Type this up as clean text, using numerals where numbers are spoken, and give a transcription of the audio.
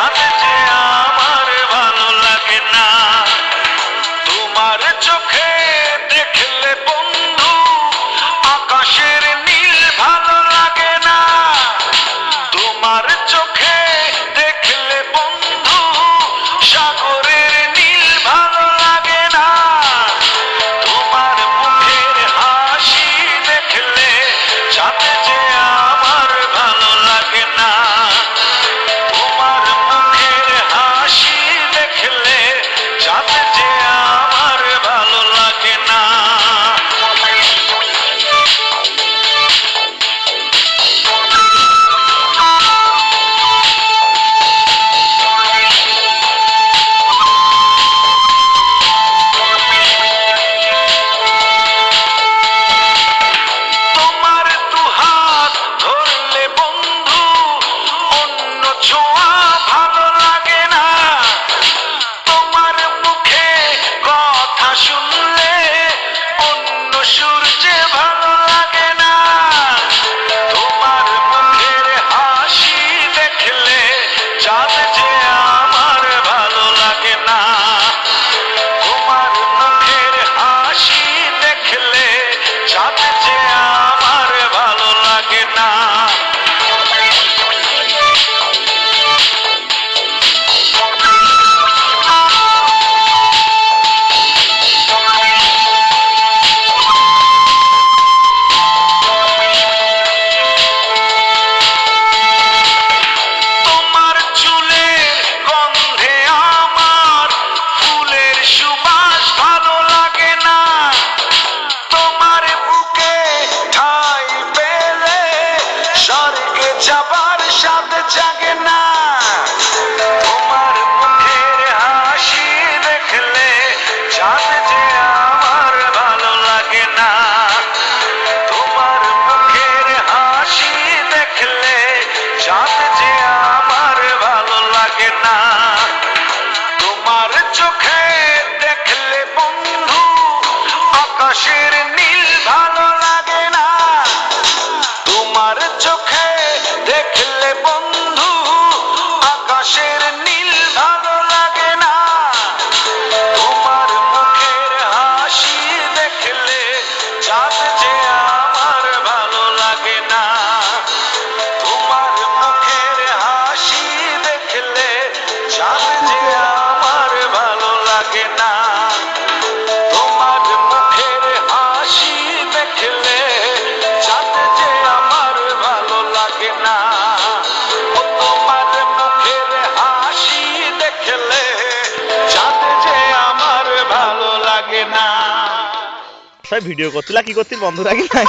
চাঁদ যে আমার ভালো লাগে না। তোমার চোখে দেখলে বন্ধু আকাশের নীল ভালো লাগে না। তোমার চোখে দেখলে বন্ধু সাগরের নীল ভালো লাগে না। তোমার মুখের হাসি দেখলে চাঁদ যে আমার ভালো লাগে না। তোমার মুখের হাসি দেখলে চাঁদ যে আমার ভালো লাগে না। তোমার দুহাত ধরলে বন্ধু অন্য ছোঁয়া ভালো লাগে না। তোমার মুখে কথা শুনলে অন্য সূর্যে ভালো লাগে না। তোমার মুখের হাসি দেখলে চাঁদ যে আমার ভালো লাগে না। তোমার মুখের হাসি দেখলে চাঁদ যে আমার ভালো লাগে না। তোমার চুলের গন্ধে আমার ফুলের সুবাস ভালো লাগে না। তোমার বুকে ঠাঁই পেলে স্বর্গে যাবার স্বাদ জাগে না। তোমার মুখের হাসি দেখলে চাঁদ যে আমার ভালো লাগে না। তোমার মুখের হাসি দেখলে চাঁদ যে আমার ভালো লাগে না। তোমার চোখে দেখলে বন্ধু আকাশের নীল ভালো লাগে না। তোমার চোখে দেখলে বন্ধু আকাশের নীল ভালো লাগে না। তোমার মুখের হাসি দেখলে চাঁদ যে আমার ভালো লাগে না। তোমার মুখের হাসি দেখলে চাঁদ যে আমার ভালো লাগে না। তোমার মুখের হাসি দেখলে চাঁদ যে আমার ভালো লাগে না। ও তোমার মুখের হাসি দেখলে চাঁদ যে আমার ভালো লাগে না। ভিডিও করছিল কি করছিল বন্ধুরা কি নাই